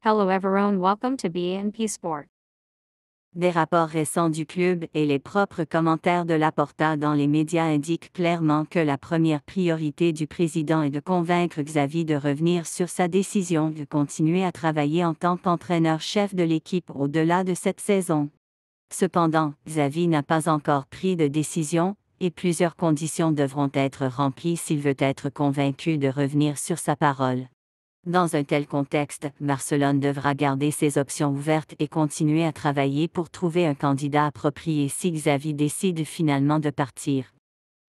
Hello everyone, welcome to BNP Sport. Des rapports récents du club et les propres commentaires de Laporta dans les médias indiquent clairement que la première priorité du président est de convaincre Xavi de revenir sur sa décision de continuer à travailler en tant qu'entraîneur-chef de l'équipe au-delà de cette saison. Cependant, Xavi n'a pas encore pris de décision, et plusieurs conditions devront être remplies s'il veut être convaincu de revenir sur sa parole. Dans un tel contexte, Barcelone devra garder ses options ouvertes et continuer à travailler pour trouver un candidat approprié si Xavi décide finalement de partir.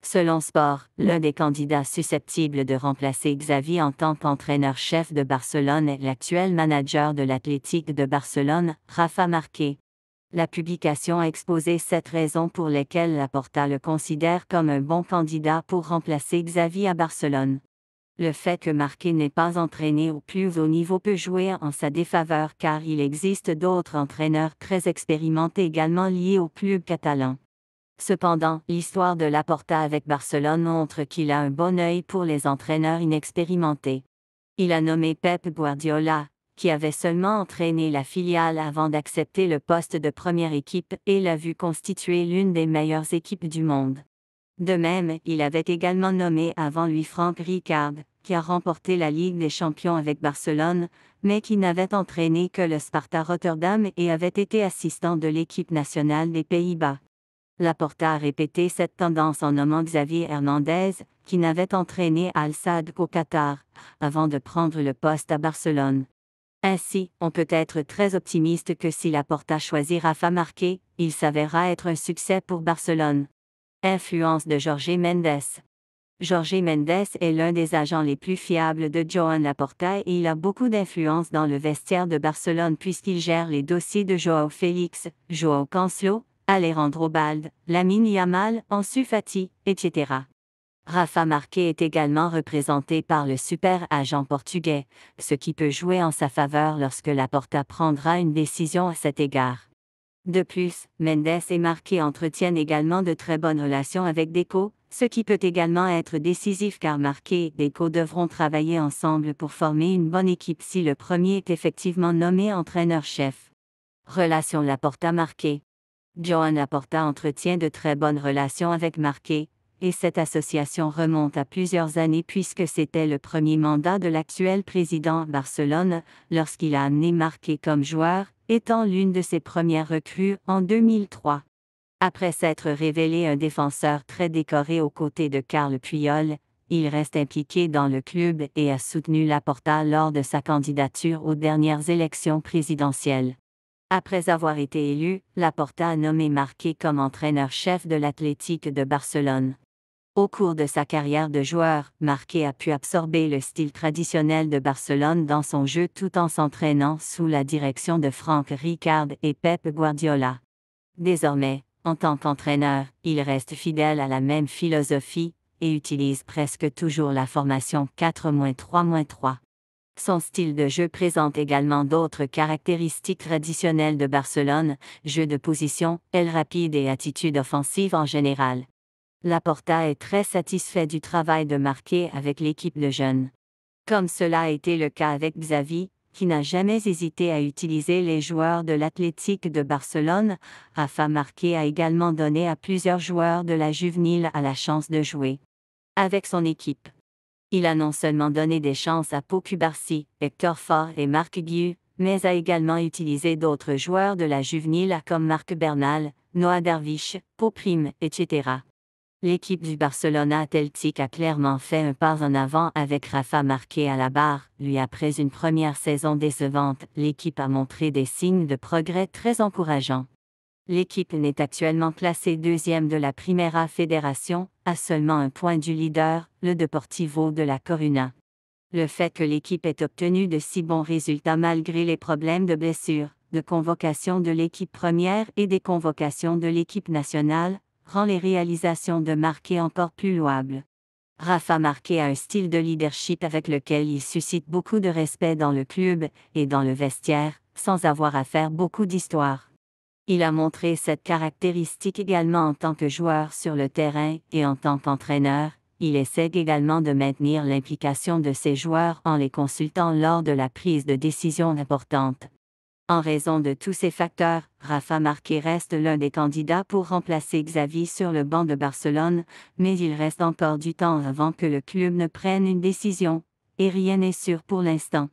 Selon Sport, l'un des candidats susceptibles de remplacer Xavi en tant qu'entraîneur-chef de Barcelone est l'actuel manager de l'Athletic de Barcelone, Rafa Marquez. La publication a exposé 7 raisons pour lesquelles Laporta le considère comme un bon candidat pour remplacer Xavi à Barcelone. Le fait que Marquez n'ait pas entraîné au plus haut niveau peut jouer en sa défaveur car il existe d'autres entraîneurs très expérimentés également liés au club catalan. Cependant, l'histoire de Laporta avec Barcelone montre qu'il a un bon œil pour les entraîneurs inexpérimentés. Il a nommé Pep Guardiola, qui avait seulement entraîné la filiale avant d'accepter le poste de première équipe et l'a vu constituer l'une des meilleures équipes du monde. De même, il avait également nommé avant lui Frank Rijkaard, qui a remporté la Ligue des Champions avec Barcelone, mais qui n'avait entraîné que le Sparta Rotterdam et avait été assistant de l'équipe nationale des Pays-Bas. Laporta a répété cette tendance en nommant Xavi Hernandez, qui n'avait entraîné Al-Sadd qu'au Qatar, avant de prendre le poste à Barcelone. Ainsi, on peut être très optimiste que si Laporta choisit Rafa Marquez, il s'avérera être un succès pour Barcelone. Influence de Jorge Mendes. Jorge Mendes est l'un des agents les plus fiables de Joan Laporta et il a beaucoup d'influence dans le vestiaire de Barcelone puisqu'il gère les dossiers de Joao Félix, Joao Cancelo, Alejandro Balde, Lamine Yamal, Ansu Fati, etc. Rafa Marquez est également représenté par le super agent portugais, ce qui peut jouer en sa faveur lorsque Laporta prendra une décision à cet égard. De plus, Mendes et Marquez entretiennent également de très bonnes relations avec Deco, ce qui peut également être décisif car Marquez et Deco devront travailler ensemble pour former une bonne équipe si le premier est effectivement nommé entraîneur-chef. Relation Laporta-Marquez. Joan Laporta entretient de très bonnes relations avec Marquez, et cette association remonte à plusieurs années puisque c'était le premier mandat de l'actuel président Barcelone, lorsqu'il a amené Marquez comme joueur, étant l'une de ses premières recrues en 2003. Après s'être révélé un défenseur très décoré aux côtés de Carles Puyol, il reste impliqué dans le club et a soutenu Laporta lors de sa candidature aux dernières élections présidentielles. Après avoir été élu, Laporta a nommé Marquez comme entraîneur-chef de l'Athletic de Barcelone. Au cours de sa carrière de joueur, Marquez a pu absorber le style traditionnel de Barcelone dans son jeu tout en s'entraînant sous la direction de Frank Rijkaard et Pep Guardiola. Désormais, en tant qu'entraîneur, il reste fidèle à la même philosophie et utilise presque toujours la formation 4-3-3. Son style de jeu présente également d'autres caractéristiques traditionnelles de Barcelone, jeu de position, aile rapide et attitude offensive en général. Laporta est très satisfait du travail de Marquez avec l'équipe de jeunes. Comme cela a été le cas avec Xavi, qui n'a jamais hésité à utiliser les joueurs de l'Athletic de Barcelone, Rafa Marquez a également donné à plusieurs joueurs de la juvénile la chance de jouer avec son équipe. Il a non seulement donné des chances à Pau Cubarsí, Hector Fort et Marc Guiu, mais a également utilisé d'autres joueurs de la juvénile comme Marc Bernal, Noah Dervish, Pau Prime, etc. L'équipe du Barcelona Athletic a clairement fait un pas en avant avec Rafa Marquez à la barre. Lui, après une première saison décevante, l'équipe a montré des signes de progrès très encourageants. L'équipe n'est actuellement classée deuxième de la Primera Federación, à seulement un point du leader, le Deportivo de La Coruña. Le fait que l'équipe ait obtenu de si bons résultats malgré les problèmes de blessures, de convocation de l'équipe première et des convocations de l'équipe nationale, rend les réalisations de Marquez encore plus louables. Rafa Marquez a un style de leadership avec lequel il suscite beaucoup de respect dans le club et dans le vestiaire, sans avoir à faire beaucoup d'histoire. Il a montré cette caractéristique également en tant que joueur sur le terrain et en tant qu'entraîneur, Il essaie également de maintenir l'implication de ses joueurs en les consultant lors de la prise de décisions importantes. En raison de tous ces facteurs, Rafa Marquez reste l'un des candidats pour remplacer Xavi sur le banc de Barcelone, mais il reste encore du temps avant que le club ne prenne une décision, et rien n'est sûr pour l'instant.